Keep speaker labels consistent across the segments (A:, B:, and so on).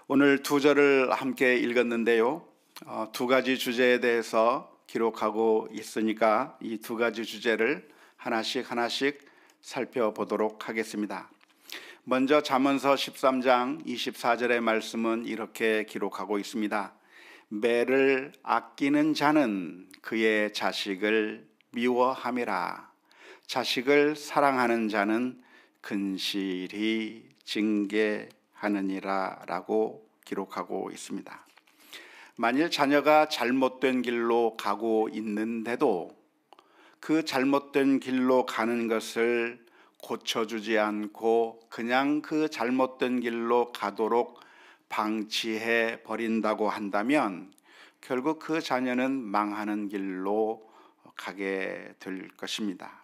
A: 오늘 두 절을 함께 읽었는데요. 두 가지 주제에 대해서 기록하고 있으니까 이 두 가지 주제를 하나씩 살펴보도록 하겠습니다. 먼저 잠언서 13장 24절의 말씀은 이렇게 기록하고 있습니다. 매를 아끼는 자는 그의 자식을 미워함이라. 자식을 사랑하는 자는 근실히 징계하느니라 라고 기록하고 있습니다. 만일 자녀가 잘못된 길로 가고 있는데도 그 잘못된 길로 가는 것을 고쳐주지 않고 그냥 그 잘못된 길로 가도록 방치해 버린다고 한다면 결국 그 자녀는 망하는 길로 가게 될 것입니다.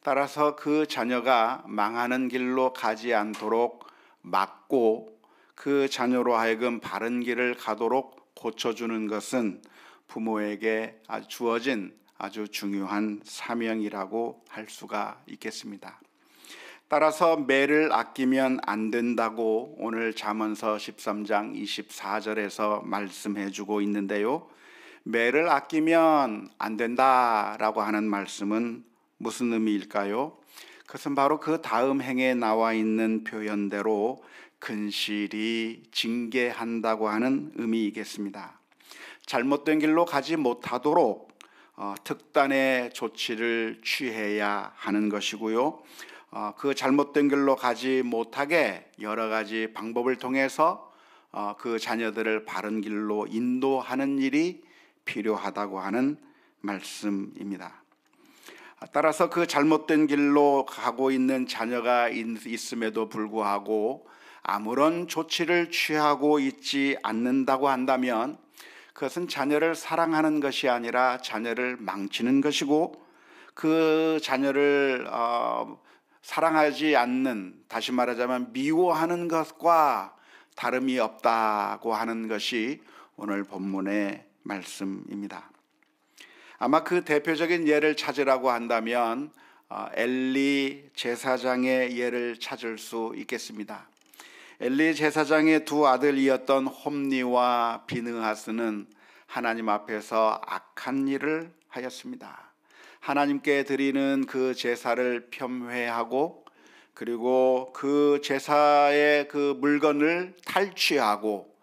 A: 따라서 그 자녀가 망하는 길로 가지 않도록 막고 그 자녀로 하여금 바른 길을 가도록 고쳐주는 것은 부모에게 주어진 아주 중요한 사명이라고 할 수가 있겠습니다. 따라서 매를 아끼면 안 된다고 오늘 잠언서 13장 24절에서 말씀해 주고 있는데요. 매를 아끼면 안 된다라고 하는 말씀은 무슨 의미일까요? 그것은 바로 그 다음 행에 나와 있는 표현대로 근실히 징계한다고 하는 의미이겠습니다. 잘못된 길로 가지 못하도록 특단의 조치를 취해야 하는 것이고요. 그 잘못된 길로 가지 못하게 여러 가지 방법을 통해서 그 자녀들을 바른 길로 인도하는 일이 필요하다고 하는 말씀입니다. 따라서 그 잘못된 길로 가고 있는 자녀가 있음에도 불구하고 아무런 조치를 취하고 있지 않는다고 한다면 그것은 자녀를 사랑하는 것이 아니라 자녀를 망치는 것이고 그 자녀를 사랑하지 않는, 다시 말하자면 미워하는 것과 다름이 없다고 하는 것이 오늘 본문의 말씀입니다. 아마 그 대표적인 예를 찾으라고 한다면 엘리 제사장의 예를 찾을 수 있겠습니다. 엘리 제사장의 두 아들이었던 홈니와 비느하스는 하나님 앞에서 악한 일을 하였습니다. 하나님께 드리는 그 제사를 폄훼하고 그리고 그 제사의 그 물건을 탈취하고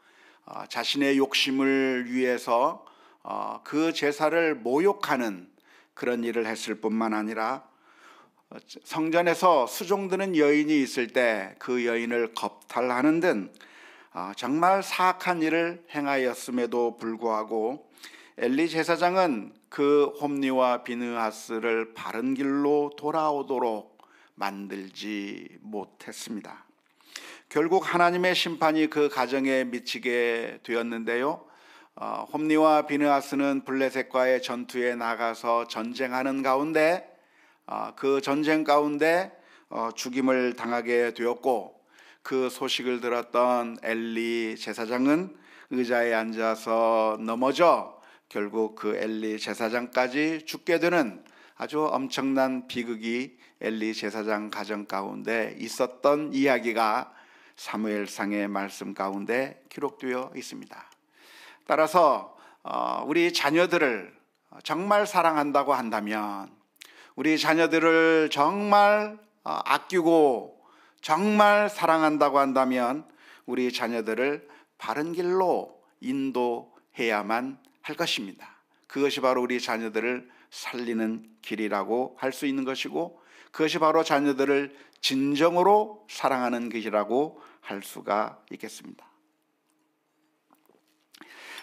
A: 자신의 욕심을 위해서 그 제사를 모욕하는 그런 일을 했을 뿐만 아니라 성전에서 수종드는 여인이 있을 때 그 여인을 겁탈하는 등 정말 사악한 일을 행하였음에도 불구하고 엘리 제사장은 그 홈니와 비느하스를 바른 길로 돌아오도록 만들지 못했습니다. 결국 하나님의 심판이 그 가정에 미치게 되었는데요. 홈니와 비느하스는 블레셋과의 전투에 나가서 전쟁하는 가운데 그 전쟁 가운데 죽임을 당하게 되었고 그 소식을 들었던 엘리 제사장은 의자에 앉아서 넘어져 결국 그 엘리 제사장까지 죽게 되는 아주 엄청난 비극이 엘리 제사장 가정 가운데 있었던 이야기가 사무엘상의 말씀 가운데 기록되어 있습니다. 따라서 우리 자녀들을 정말 사랑한다고 한다면 우리 자녀들을 정말 아끼고 정말 사랑한다고 한다면 우리 자녀들을 바른 길로 인도해야만 할 것입니다. 그것이 바로 우리 자녀들을 살리는 길이라고 할 수 있는 것이고 그것이 바로 자녀들을 진정으로 사랑하는 것이라고 할 수가 있겠습니다.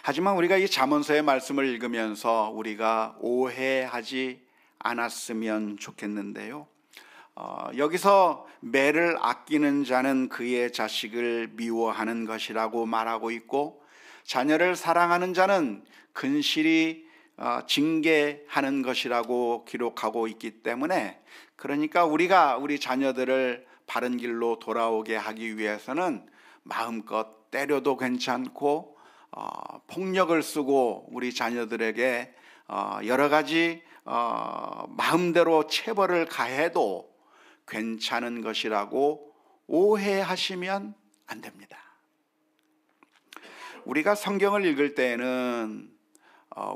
A: 하지만 우리가 이 잠언서의 말씀을 읽으면서 우리가 오해하지 않았으면 좋겠는데요. 여기서 매를 아끼는 자는 그의 자식을 미워하는 것이라고 말하고 있고 자녀를 사랑하는 자는 근실히 징계하는 것이라고 기록하고 있기 때문에 그러니까 우리가 우리 자녀들을 바른 길로 돌아오게 하기 위해서는 마음껏 때려도 괜찮고 폭력을 쓰고 우리 자녀들에게 여러 가지 마음대로 체벌을 가해도 괜찮은 것이라고 오해하시면 안 됩니다. 우리가 성경을 읽을 때에는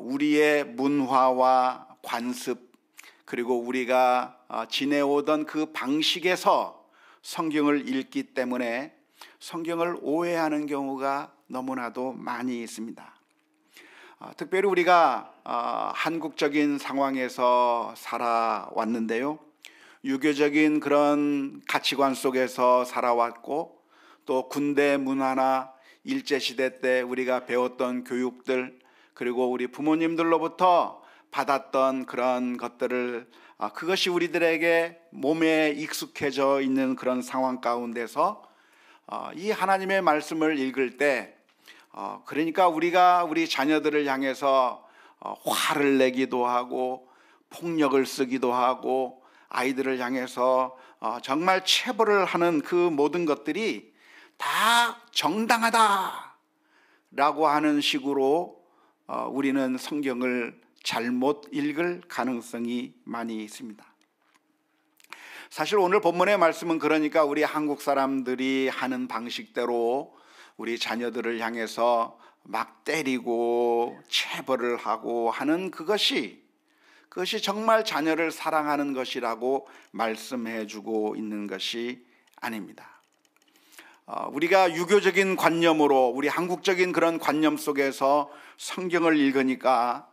A: 우리의 문화와 관습 그리고 우리가 지내오던 그 방식에서 성경을 읽기 때문에 성경을 오해하는 경우가 너무나도 많이 있습니다. 특별히 우리가 한국적인 상황에서 살아왔는데요, 유교적인 그런 가치관 속에서 살아왔고, 또 군대 문화나 일제시대 때 우리가 배웠던 교육들, 그리고 우리 부모님들로부터 받았던 그런 것들을 그것이 우리들에게 몸에 익숙해져 있는 그런 상황 가운데서 이 하나님의 말씀을 읽을 때 그러니까 우리가 우리 자녀들을 향해서 화를 내기도 하고 폭력을 쓰기도 하고 아이들을 향해서 정말 체벌을 하는 그 모든 것들이 다 정당하다라고 하는 식으로 우리는 성경을 잘못 읽을 가능성이 많이 있습니다. 사실 오늘 본문의 말씀은 그러니까 우리 한국 사람들이 하는 방식대로 우리 자녀들을 향해서 막 때리고 체벌을 하고 하는 그것이 정말 자녀를 사랑하는 것이라고 말씀해 주고 있는 것이 아닙니다. 우리가 유교적인 관념으로 우리 한국적인 그런 관념 속에서 성경을 읽으니까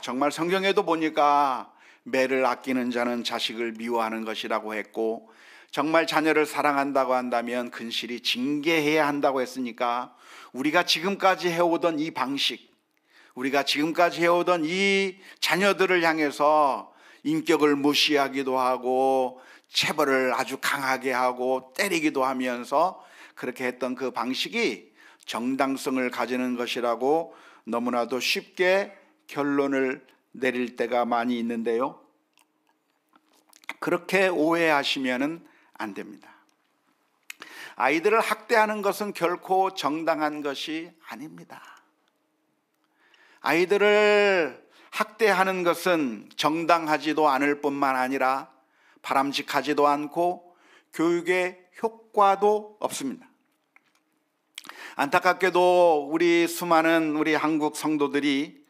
A: 정말 성경에도 보니까 매를 아끼는 자는 자식을 미워하는 것이라고 했고, 정말 자녀를 사랑한다고 한다면 근실히 징계해야 한다고 했으니까 우리가 지금까지 해오던 이 방식, 우리가 지금까지 해오던 이 자녀들을 향해서 인격을 무시하기도 하고 체벌을 아주 강하게 하고 때리기도 하면서 그렇게 했던 그 방식이 정당성을 가지는 것이라고 너무나도 쉽게 결론을 내릴 때가 많이 있는데요, 그렇게 오해하시면 안 됩니다. 아이들을 학대하는 것은 결코 정당한 것이 아닙니다. 아이들을 학대하는 것은 정당하지도 않을 뿐만 아니라 바람직하지도 않고 교육에 효과도 없습니다. 안타깝게도 우리 수많은 우리 한국 성도들이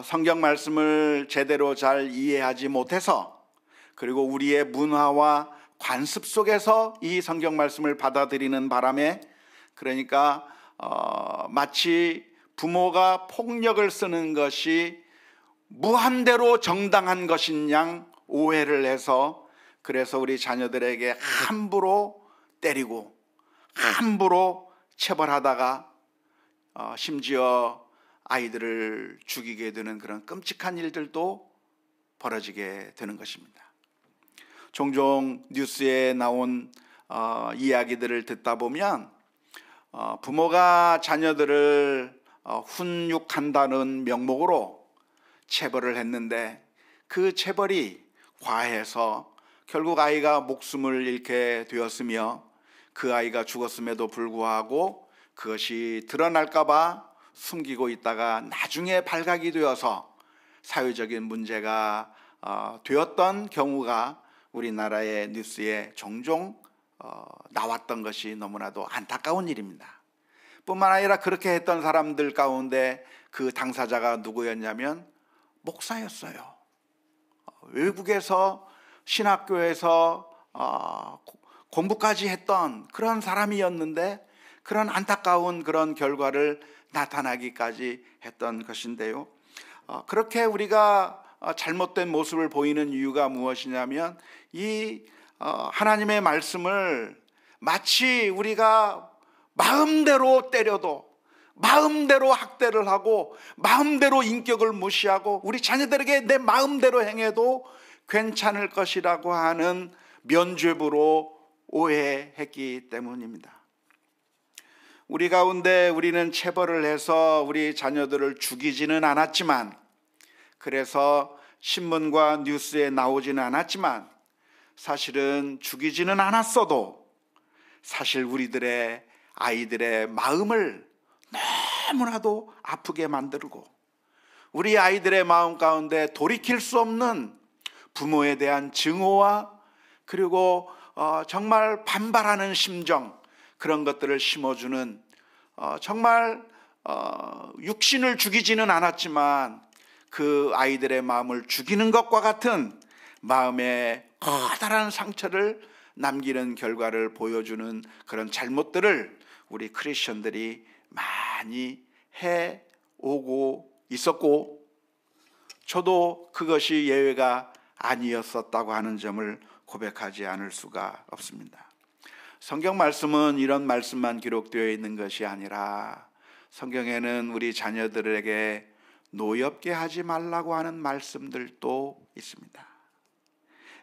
A: 성경 말씀을 제대로 잘 이해하지 못해서, 그리고 우리의 문화와 관습 속에서 이 성경 말씀을 받아들이는 바람에, 그러니까 마치 부모가 폭력을 쓰는 것이 무한대로 정당한 것인 양 오해를 해서, 그래서 우리 자녀들에게 함부로 때리고 함부로 체벌하다가 심지어 아이들을 죽이게 되는 그런 끔찍한 일들도 벌어지게 되는 것입니다. 종종 뉴스에 나온 이야기들을 듣다 보면 부모가 자녀들을 훈육한다는 명목으로 체벌을 했는데 그 체벌이 과해서 결국 아이가 목숨을 잃게 되었으며, 그 아이가 죽었음에도 불구하고 그것이 드러날까 봐 숨기고 있다가 나중에 발각이 되어서 사회적인 문제가 되었던 경우가 우리나라의 뉴스에 종종 나왔던 것이 너무나도 안타까운 일입니다. 뿐만 아니라 그렇게 했던 사람들 가운데 그 당사자가 누구였냐면 목사였어요. 외국에서 신학교에서 공부까지 했던 그런 사람이었는데 그런 안타까운 그런 결과를 나타나기까지 했던 것인데요, 그렇게 우리가 잘못된 모습을 보이는 이유가 무엇이냐면 이 하나님의 말씀을 마치 우리가 마음대로 때려도, 마음대로 학대를 하고 마음대로 인격을 무시하고 우리 자녀들에게 내 마음대로 행해도 괜찮을 것이라고 하는 면죄부로 오해했기 때문입니다. 우리 가운데 우리는 체벌을 해서 우리 자녀들을 죽이지는 않았지만, 그래서 신문과 뉴스에 나오지는 않았지만, 사실은 죽이지는 않았어도 사실 우리들의 아이들의 마음을 너무나도 아프게 만들고 우리 아이들의 마음 가운데 돌이킬 수 없는 부모에 대한 증오와 그리고 정말 반발하는 심정, 그런 것들을 심어주는 정말 육신을 죽이지는 않았지만 그 아이들의 마음을 죽이는 것과 같은 마음의 커다란 상처를 남기는 결과를 보여주는 그런 잘못들을 우리 크리스천들이 많이 해오고 있었고, 저도 그것이 예외가 아니었었다고 하는 점을 고백하지 않을 수가 없습니다. 성경 말씀은 이런 말씀만 기록되어 있는 것이 아니라 성경에는 우리 자녀들에게 노엽게 하지 말라고 하는 말씀들도 있습니다.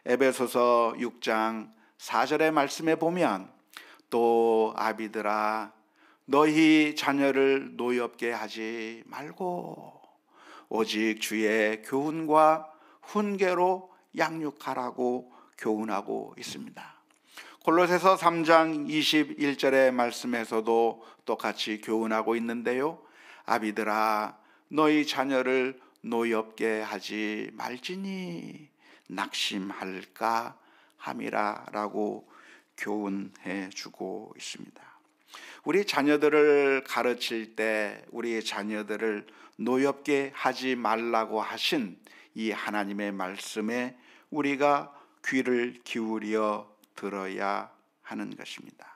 A: 에베소서 6장 4절의 말씀에 보면 또 아비들아 너희 자녀를 노엽게 하지 말고 오직 주의 교훈과 훈계로 양육하라고 교훈하고 있습니다. 골로새서 3장 21절의 말씀에서도 똑같이 교훈하고 있는데요, 아비들아 너희 자녀를 노엽게 하지 말지니 낙심할까 함이라 라고 교훈해 주고 있습니다. 우리 자녀들을 가르칠 때 우리 자녀들을 노엽게 하지 말라고 하신 이 하나님의 말씀에 우리가 귀를 기울여 들어야 하는 것입니다.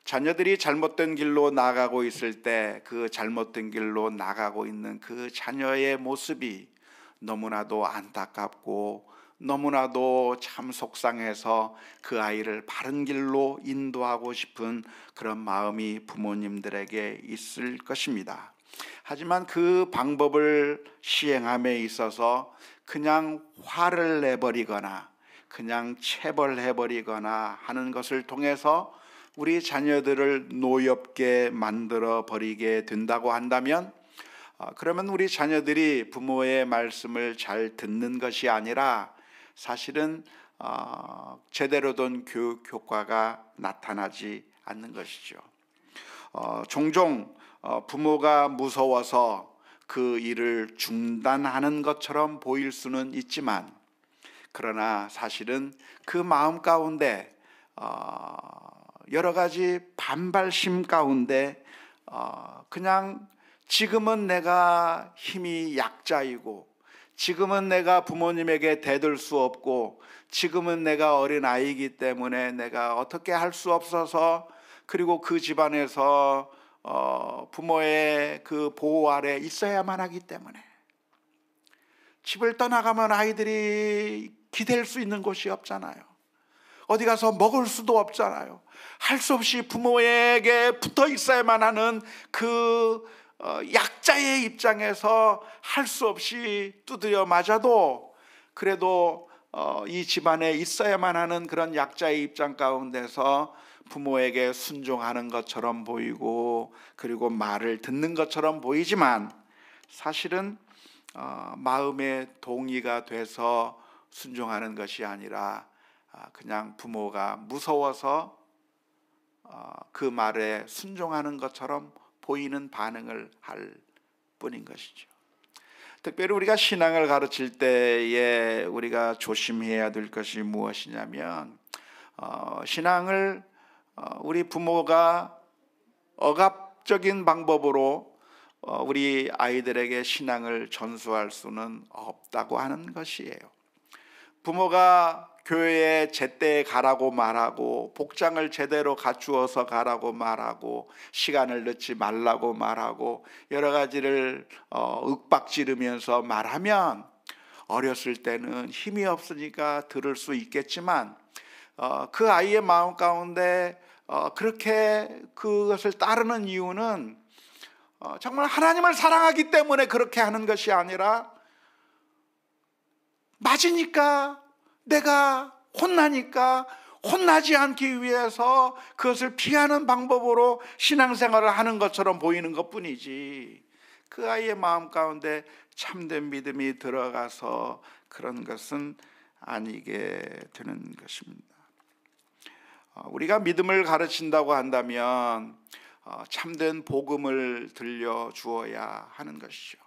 A: 자녀들이 잘못된 길로 나가고 있을 때 그 잘못된 길로 나가고 있는 그 자녀의 모습이 너무나도 안타깝고 너무나도 참 속상해서 그 아이를 바른 길로 인도하고 싶은 그런 마음이 부모님들에게 있을 것입니다. 하지만 그 방법을 시행함에 있어서 그냥 화를 내버리거나 그냥 체벌해버리거나 하는 것을 통해서 우리 자녀들을 노엽게 만들어 버리게 된다고 한다면, 그러면 우리 자녀들이 부모의 말씀을 잘 듣는 것이 아니라 사실은 제대로 된 교육 효과가 나타나지 않는 것이죠. 종종 부모가 무서워서 그 일을 중단하는 것처럼 보일 수는 있지만, 그러나 사실은 그 마음 가운데 여러 가지 반발심 가운데 그냥 지금은 내가 힘이 약자이고 지금은 내가 부모님에게 대들 수 없고 지금은 내가 어린아이이기 때문에 내가 어떻게 할 수 없어서, 그리고 그 집안에서 부모의 그 보호 아래 있어야만 하기 때문에 집을 떠나가면 아이들이 기댈 수 있는 곳이 없잖아요. 어디 가서 먹을 수도 없잖아요. 할 수 없이 부모에게 붙어 있어야만 하는 그 약자의 입장에서 할 수 없이 두드려 맞아도 그래도 이 집안에 있어야만 하는 그런 약자의 입장 가운데서 부모에게 순종하는 것처럼 보이고 그리고 말을 듣는 것처럼 보이지만, 사실은 마음의 동의가 돼서 순종하는 것이 아니라 그냥 부모가 무서워서 그 말에 순종하는 것처럼 보이는 반응을 할 뿐인 것이죠. 특별히 우리가 신앙을 가르칠 때에 우리가 조심해야 될 것이 무엇이냐면, 신앙을 우리 부모가 억압적인 방법으로 우리 아이들에게 신앙을 전수할 수는 없다고 하는 것이에요. 부모가 교회에 제때 가라고 말하고 복장을 제대로 갖추어서 가라고 말하고 시간을 늦지 말라고 말하고 여러 가지를 윽박지르면서 말하면 어렸을 때는 힘이 없으니까 들을 수 있겠지만, 그 아이의 마음 가운데 그렇게 그것을 따르는 이유는 정말 하나님을 사랑하기 때문에 그렇게 하는 것이 아니라, 맞으니까, 내가 혼나니까 혼나지 않기 위해서 그것을 피하는 방법으로 신앙생활을 하는 것처럼 보이는 것뿐이지, 그 아이의 마음 가운데 참된 믿음이 들어가서 그런 것은 아니게 되는 것입니다. 우리가 믿음을 가르친다고 한다면 참된 복음을 들려주어야 하는 것이죠.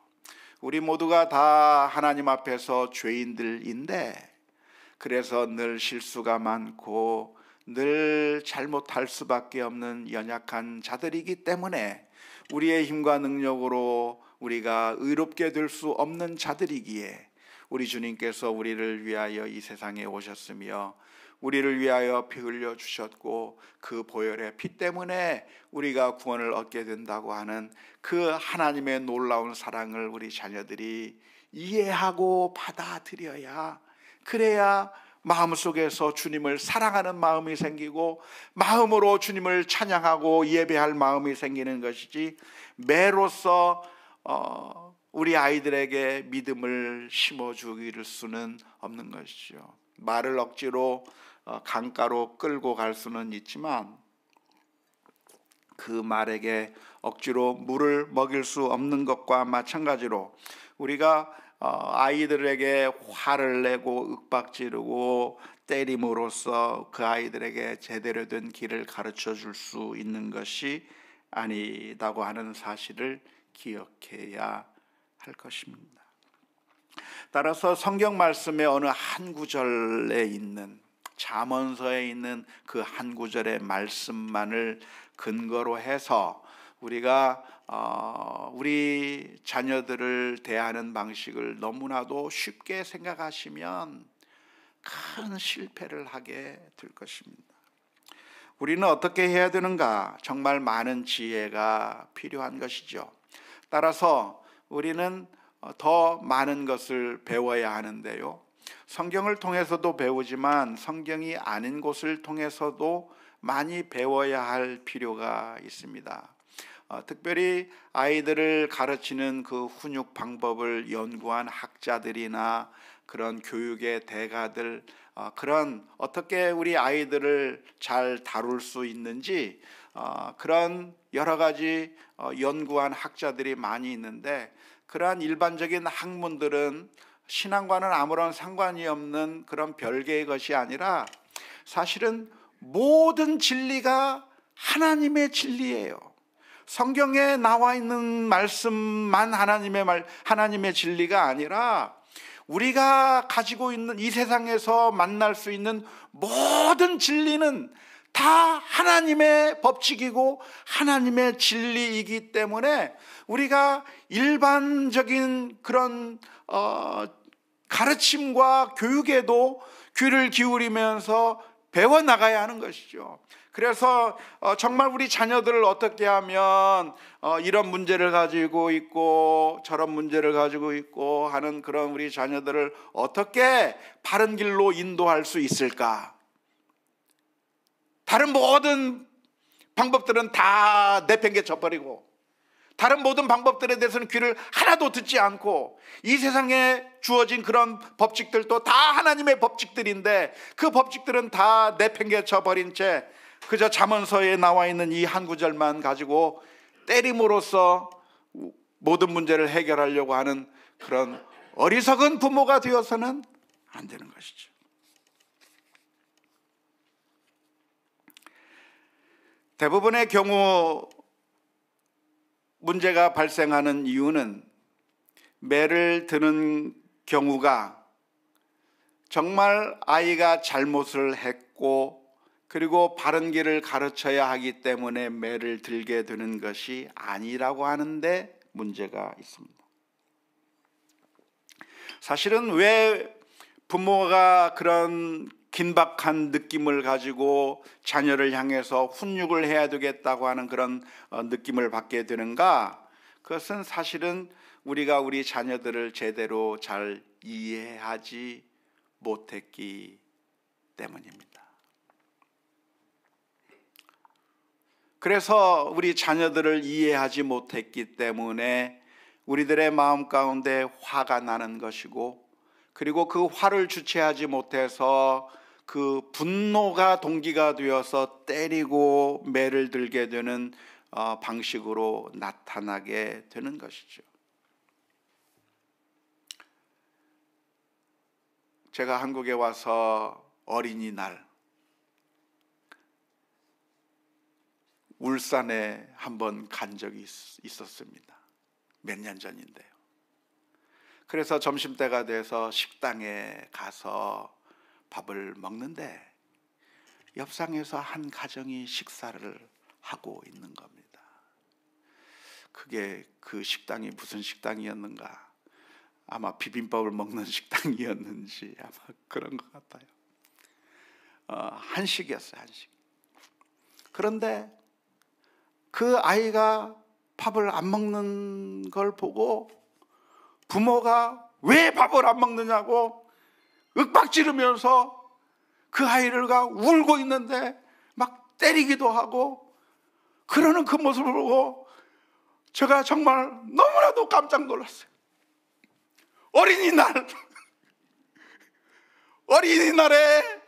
A: 우리 모두가 다 하나님 앞에서 죄인들인데, 그래서 늘 실수가 많고 늘 잘못할 수밖에 없는 연약한 자들이기 때문에 우리의 힘과 능력으로 우리가 의롭게 될 수 없는 자들이기에 우리 주님께서 우리를 위하여 이 세상에 오셨으며 우리를 위하여 피 흘려 주셨고 그 보혈의 피 때문에 우리가 구원을 얻게 된다고 하는 그 하나님의 놀라운 사랑을 우리 자녀들이 이해하고 받아들여야, 그래야 마음속에서 주님을 사랑하는 마음이 생기고 마음으로 주님을 찬양하고 예배할 마음이 생기는 것이지, 매로서 우리 아이들에게 믿음을 심어주길 수는 없는 것이죠. 말을 억지로 강가로 끌고 갈 수는 있지만 그 말에게 억지로 물을 먹일 수 없는 것과 마찬가지로 우리가 아이들에게 화를 내고 윽박지르고 때림으로써 그 아이들에게 제대로 된 길을 가르쳐 줄 수 있는 것이 아니다고 하는 사실을 기억해야 할 것입니다. 따라서 성경 말씀의 어느 한 구절에 있는, 잠언서에 있는 그 한 구절의 말씀만을 근거로 해서 우리가 우리 자녀들을 대하는 방식을 너무나도 쉽게 생각하시면 큰 실패를 하게 될 것입니다. 우리는 어떻게 해야 되는가? 정말 많은 지혜가 필요한 것이죠. 따라서 우리는 더 많은 것을 배워야 하는데요, 성경을 통해서도 배우지만 성경이 아닌 곳을 통해서도 많이 배워야 할 필요가 있습니다. 특별히 아이들을 가르치는 그 훈육 방법을 연구한 학자들이나 그런 교육의 대가들, 그런 어떻게 우리 아이들을 잘 다룰 수 있는지 그런 여러 가지 연구한 학자들이 많이 있는데, 그러한 일반적인 학문들은 신앙과는 아무런 상관이 없는 그런 별개의 것이 아니라 사실은 모든 진리가 하나님의 진리예요. 성경에 나와 있는 말씀만 하나님의 진리가 아니라 우리가 가지고 있는 이 세상에서 만날 수 있는 모든 진리는 다 하나님의 법칙이고 하나님의 진리이기 때문에 우리가 일반적인 그런 가르침과 교육에도 귀를 기울이면서 배워나가야 하는 것이죠. 그래서 정말 우리 자녀들을 어떻게 하면 이런 문제를 가지고 있고 저런 문제를 가지고 있고 하는 그런 우리 자녀들을 어떻게 바른 길로 인도할 수 있을까? 다른 모든 방법들은 다 내팽개쳐 버리고 다른 모든 방법들에 대해서는 귀를 하나도 듣지 않고 이 세상에 주어진 그런 법칙들도 다 하나님의 법칙들인데 그 법칙들은 다 내팽개쳐 버린 채 그저 잠언서에 나와 있는 이 한 구절만 가지고 때림으로써 모든 문제를 해결하려고 하는 그런 어리석은 부모가 되어서는 안 되는 것이죠. 대부분의 경우 문제가 발생하는 이유는 매를 드는 경우가 정말 아이가 잘못을 했고 그리고 바른 길을 가르쳐야 하기 때문에 매를 들게 되는 것이 아니라고 하는데 문제가 있습니다. 사실은 왜 부모가 그런 긴박한 느낌을 가지고 자녀를 향해서 훈육을 해야 되겠다고 하는 그런 느낌을 받게 되는가? 그것은 사실은 우리가 우리 자녀들을 제대로 잘 이해하지 못했기 때문입니다. 그래서 우리 자녀들을 이해하지 못했기 때문에 우리들의 마음 가운데 화가 나는 것이고, 그리고 그 화를 주체하지 못해서 그 분노가 동기가 되어서 때리고 매를 들게 되는 방식으로 나타나게 되는 것이죠. 제가 한국에 와서 어린이날 울산에 한번 간 적이 있었습니다. 몇 년 전인데요. 그래서 점심때가 돼서 식당에 가서 밥을 먹는데 옆상에서 한 가정이 식사를 하고 있는 겁니다. 그게 그 식당이 무슨 식당이었는가? 아마 비빔밥을 먹는 식당이었는지 아마 그런 것 같아요. 한식이었어요, 한식. 그런데 그 아이가 밥을 안 먹는 걸 보고 부모가 왜 밥을 안 먹느냐고 윽박지르면서 그 아이를 울고 있는데 막 때리기도 하고 그러는 그 모습을 보고 제가 정말 너무나도 깜짝 놀랐어요. 어린이날에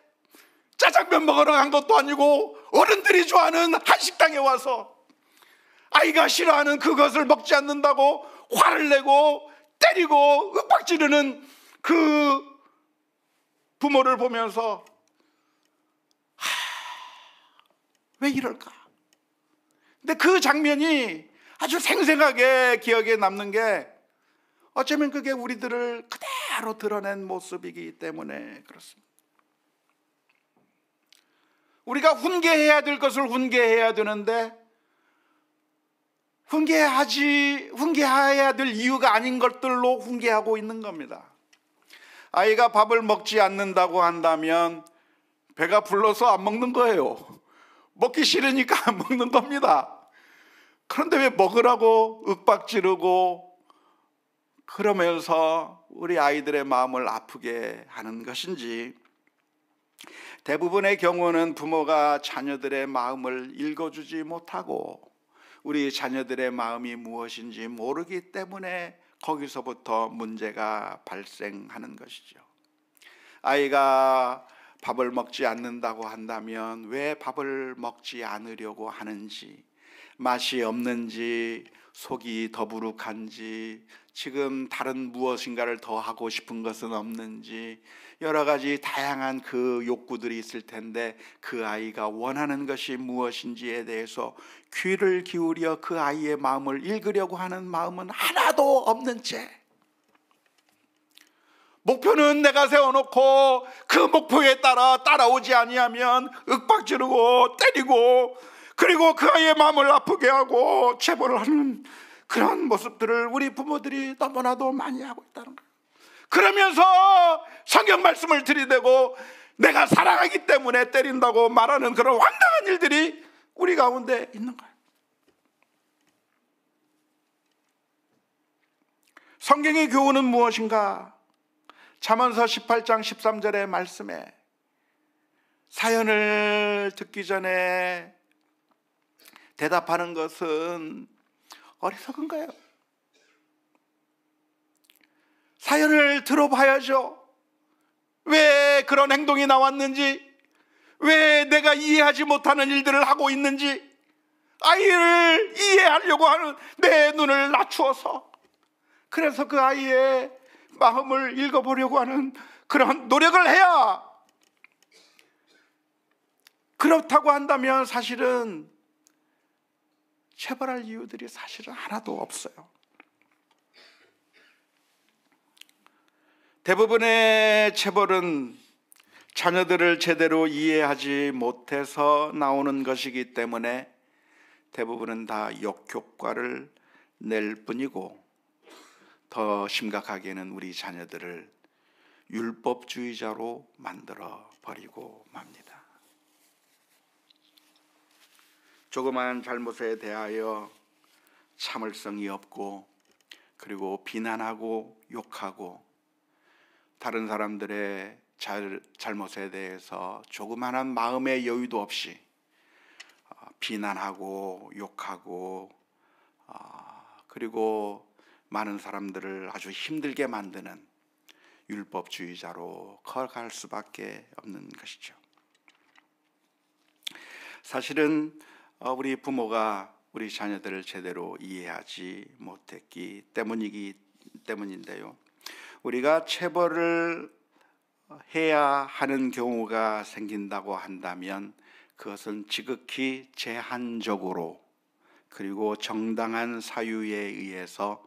A: 짜장면 먹으러 간 것도 아니고 어른들이 좋아하는 한식당에 와서 아이가 싫어하는 그것을 먹지 않는다고 화를 내고 때리고 윽박지르는 그 부모를 보면서 왜 이럴까? 근데 그 장면이 아주 생생하게 기억에 남는 게 어쩌면 그게 우리들을 그대로 드러낸 모습이기 때문에 그렇습니다. 우리가 훈계해야 될 것을 훈계해야 되는데 훈계해야 될 이유가 아닌 것들로 훈계하고 있는 겁니다. 아이가 밥을 먹지 않는다고 한다면 배가 불러서 안 먹는 거예요. 먹기 싫으니까 안 먹는 겁니다. 그런데 왜 먹으라고 윽박지르고 그러면서 우리 아이들의 마음을 아프게 하는 것인지, 대부분의 경우는 부모가 자녀들의 마음을 읽어주지 못하고 우리 자녀들의 마음이 무엇인지 모르기 때문에 거기서부터 문제가 발생하는 것이죠. 아이가 밥을 먹지 않는다고 한다면 왜 밥을 먹지 않으려고 하는지, 맛이 없는지, 속이 더부룩한지, 지금 다른 무엇인가를 더 하고 싶은 것은 없는지, 여러 가지 다양한 그 욕구들이 있을 텐데 그 아이가 원하는 것이 무엇인지에 대해서 귀를 기울여 그 아이의 마음을 읽으려고 하는 마음은 하나도 없는 채, 목표는 내가 세워놓고 그 목표에 따라오지 아니하면 윽박지르고 때리고, 그리고 그 아이의 마음을 아프게 하고 체벌을 하는 그런 모습들을 우리 부모들이 너무나도 많이 하고 있다는 거예요. 그러면서 성경 말씀을 들이대고 내가 사랑하기 때문에 때린다고 말하는 그런 황당한 일들이 우리 가운데 있는 거예요. 성경의 교훈은 무엇인가? 잠언서 18장 13절의 말씀에 사연을 듣기 전에 대답하는 것은 어리석은 거예요. 사연을 들어봐야죠. 왜 그런 행동이 나왔는지, 왜 내가 이해하지 못하는 일들을 하고 있는지, 아이를 이해하려고 하는 내 눈을 낮추어서, 그래서 그 아이의 마음을 읽어보려고 하는 그런 노력을 해야, 그렇다고 한다면 사실은 체벌할 이유들이 사실은 하나도 없어요. 대부분의 체벌은 자녀들을 제대로 이해하지 못해서 나오는 것이기 때문에 대부분은 다 역효과를 낼 뿐이고, 더 심각하게는 우리 자녀들을 율법주의자로 만들어 버리고 맙니다. 조그마한 잘못에 대하여 참을성이 없고, 그리고 비난하고 욕하고, 다른 사람들의 잘못에 대해서 조그마한 마음의 여유도 없이 비난하고 욕하고, 그리고 많은 사람들을 아주 힘들게 만드는 율법주의자로 커갈 수밖에 없는 것이죠. 사실은 우리 부모가 우리 자녀들을 제대로 이해하지 못했기 때문인데요, 우리가 체벌을 해야 하는 경우가 생긴다고 한다면 그것은 지극히 제한적으로, 그리고 정당한 사유에 의해서,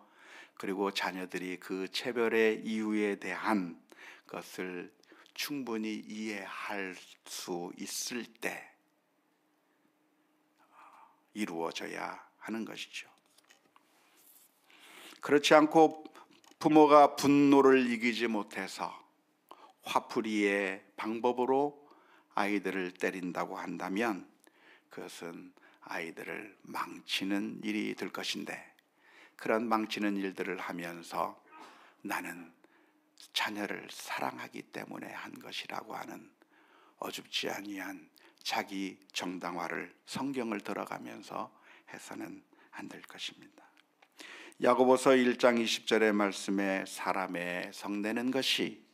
A: 그리고 자녀들이 그 체벌의 이유에 대한 것을 충분히 이해할 수 있을 때 이루어져야 하는 것이죠. 그렇지 않고 부모가 분노를 이기지 못해서 화풀이의 방법으로 아이들을 때린다고 한다면 그것은 아이들을 망치는 일이 될 것인데, 그런 망치는 일들을 하면서 나는 자녀를 사랑하기 때문에 한 것이라고 하는 어줍지 아니한 자기 정당화를 성경을 들어가면서 해서는 안 될 것입니다. 야고보서 1장 20절의 말씀에 사람의 성내는 것이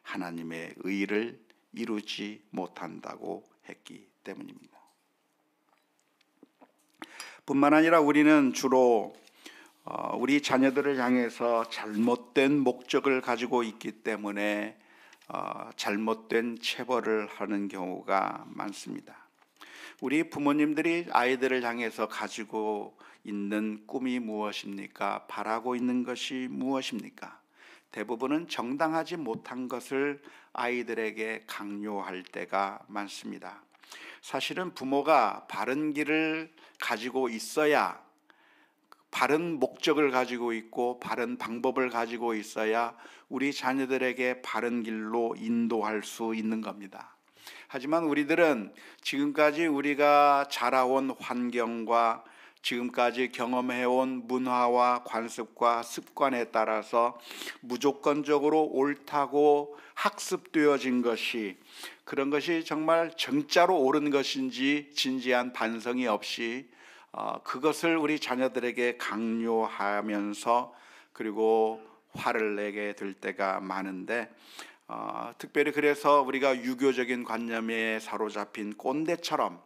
A: 하나님의 의를 이루지 못한다고 했기 때문입니다. 뿐만 아니라 우리는 주로 우리 자녀들을 향해서 잘못된 목적을 가지고 있기 때문에 잘못된 체벌을 하는 경우가 많습니다. 우리 부모님들이 아이들을 향해서 가지고 있는 꿈이 무엇입니까? 바라고 있는 것이 무엇입니까? 대부분은 정당하지 못한 것을 아이들에게 강요할 때가 많습니다. 사실은 부모가 바른 길을 가지고 있어야, 바른 목적을 가지고 있고 바른 방법을 가지고 있어야 우리 자녀들에게 바른 길로 인도할 수 있는 겁니다. 하지만 우리들은 지금까지 우리가 자라온 환경과 지금까지 경험해온 문화와 관습과 습관에 따라서 무조건적으로 옳다고 학습되어진 것이, 그런 것이 정말 정자로 옳은 것인지 진지한 반성이 없이 그것을 우리 자녀들에게 강요하면서 그리고 화를 내게 될 때가 많은데, 특별히 그래서 우리가 유교적인 관념에 사로잡힌 꼰대처럼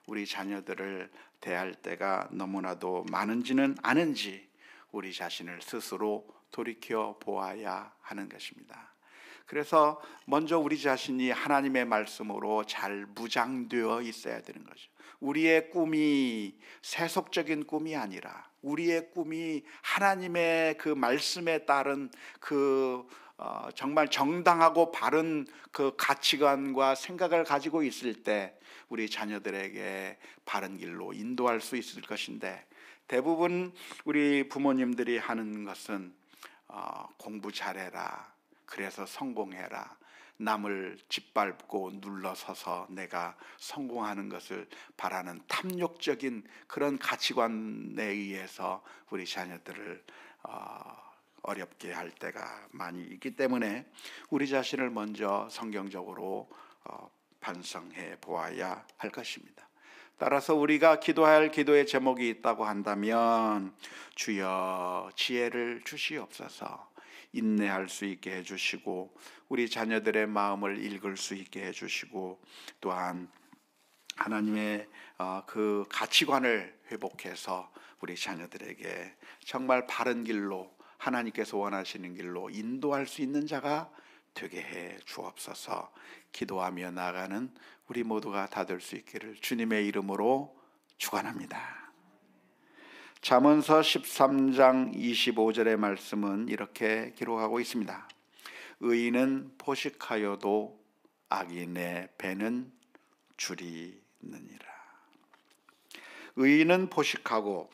A: 우리 자녀들을 대할 때가 너무나도 많은지는 아는지 우리 자신을 스스로 돌이켜 보아야 하는 것입니다. 그래서 먼저 우리 자신이 하나님의 말씀으로 잘 무장되어 있어야 되는 거죠. 우리의 꿈이 세속적인 꿈이 아니라 우리의 꿈이 하나님의 그 말씀에 따른 정말 정당하고 바른 그 가치관과 생각을 가지고 있을 때 우리 자녀들에게 바른 길로 인도할 수 있을 것인데, 대부분 우리 부모님들이 하는 것은 공부 잘해라, 그래서 성공해라, 남을 짓밟고 눌러서서 내가 성공하는 것을 바라는 탐욕적인 그런 가치관에 의해서 우리 자녀들을 어렵게 할 때가 많이 있기 때문에 우리 자신을 먼저 성경적으로 반성해 보아야 할 것입니다. 따라서 우리가 기도해야 할 기도의 제목이 있다고 한다면, 주여 지혜를 주시옵소서, 인내할 수 있게 해주시고 우리 자녀들의 마음을 읽을 수 있게 해주시고, 또한 하나님의 그 가치관을 회복해서 우리 자녀들에게 정말 바른 길로, 하나님께서 원하시는 길로 인도할 수 있는 자가 되게 해 주옵소서. 기도하며 나아가는 우리 모두가 다 될 수 있기를 주님의 이름으로 축원합니다. 잠언서 13장 25절의 말씀은 이렇게 기록하고 있습니다. 의인은 포식하여도 악인의 배는 줄이느니라. 의인은 포식하고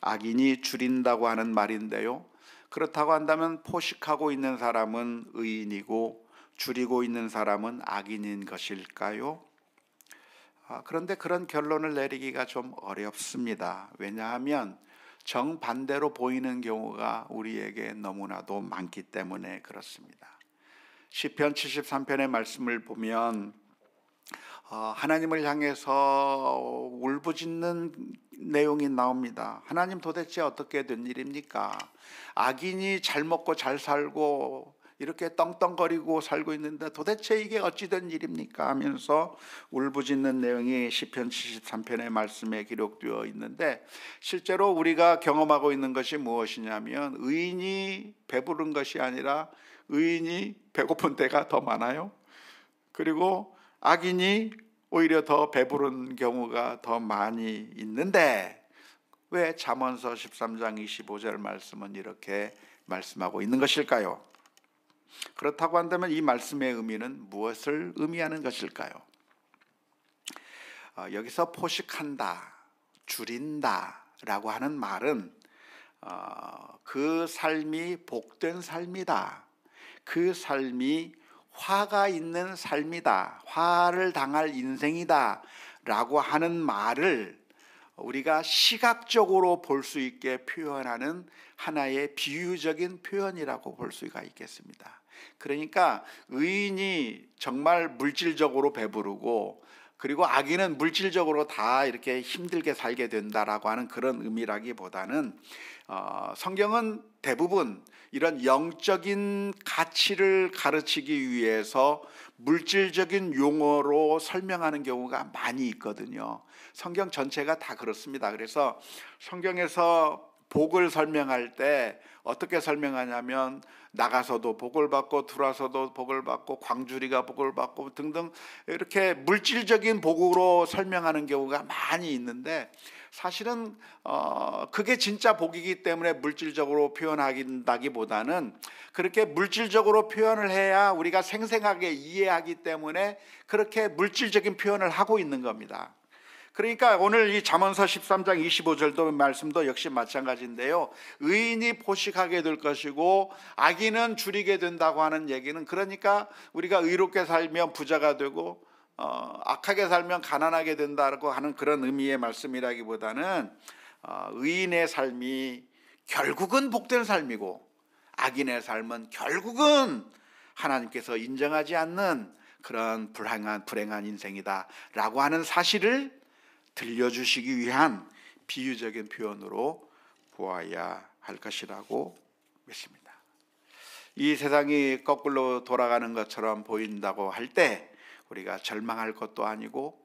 A: 악인이 줄인다고 하는 말인데요, 그렇다고 한다면 포식하고 있는 사람은 의인이고 줄이고 있는 사람은 악인인 것일까요? 그런데 그런 결론을 내리기가 좀 어렵습니다. 왜냐하면 정반대로 보이는 경우가 우리에게 너무나도 많기 때문에 그렇습니다. 시편 73편의 말씀을 보면 하나님을 향해서 울부짖는 내용이 나옵니다. 하나님, 도대체 어떻게 된 일입니까? 악인이 잘 먹고 잘 살고 이렇게 떵떵거리고 살고 있는데 도대체 이게 어찌 된 일입니까? 하면서 울부짖는 내용이 시편 73편의 말씀에 기록되어 있는데, 실제로 우리가 경험하고 있는 것이 무엇이냐면 의인이 배부른 것이 아니라 의인이 배고픈 때가 더 많아요. 그리고 악인이 오히려 더 배부른 경우가 더 많이 있는데, 왜 잠언서 13장 25절 말씀은 이렇게 말씀하고 있는 것일까요? 그렇다고 한다면 이 말씀의 의미는 무엇을 의미하는 것일까요? 여기서 포식한다, 줄인다 라고 하는 말은 그 삶이 복된 삶이다, 그 삶이 화가 있는 삶이다, 화를 당할 인생이다 라고 하는 말을 우리가 시각적으로 볼 수 있게 표현하는 하나의 비유적인 표현이라고 볼 수가 있겠습니다. 그러니까 의인이 정말 물질적으로 배부르고 그리고 악인은 물질적으로 다 이렇게 힘들게 살게 된다라고 하는 그런 의미라기보다는 성경은 대부분 이런 영적인 가치를 가르치기 위해서 물질적인 용어로 설명하는 경우가 많이 있거든요. 성경 전체가 다 그렇습니다. 그래서 성경에서 복을 설명할 때 어떻게 설명하냐면 나가서도 복을 받고 들어와서도 복을 받고 광주리가 복을 받고 등등 이렇게 물질적인 복으로 설명하는 경우가 많이 있는데 사실은 그게 진짜 복이기 때문에 물질적으로 표현하기보다는 그렇게 물질적으로 표현을 해야 우리가 생생하게 이해하기 때문에 그렇게 물질적인 표현을 하고 있는 겁니다. 그러니까 오늘 이 잠언서 13장 25절도 말씀도 역시 마찬가지인데요. 의인이 포식하게 될 것이고 악인은 줄이게 된다고 하는 얘기는, 그러니까 우리가 의롭게 살면 부자가 되고 악하게 살면 가난하게 된다고 하는 그런 의미의 말씀이라기보다는 의인의 삶이 결국은 복된 삶이고 악인의 삶은 결국은 하나님께서 인정하지 않는 그런 불행한 인생이다라고 하는 사실을 들려주시기 위한 비유적인 표현으로 보아야 할 것이라고 믿습니다. 이 세상이 거꾸로 돌아가는 것처럼 보인다고 할 때 우리가 절망할 것도 아니고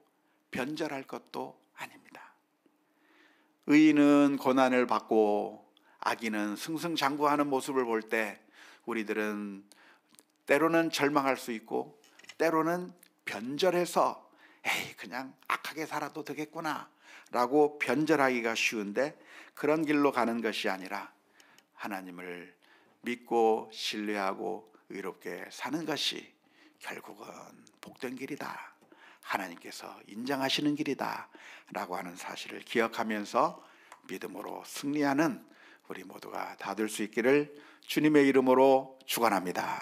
A: 변절할 것도 아닙니다. 의인은 고난을 받고 악인은 승승장구하는 모습을 볼 때 우리들은 때로는 절망할 수 있고 때로는 변절해서 그냥 악하게 살아도 되겠구나 라고 변절하기가 쉬운데, 그런 길로 가는 것이 아니라 하나님을 믿고 신뢰하고 의롭게 사는 것이 결국은 복된 길이다, 하나님께서 인정하시는 길이다 라고 하는 사실을 기억하면서 믿음으로 승리하는 우리 모두가 다 될 수 있기를 주님의 이름으로 축원합니다.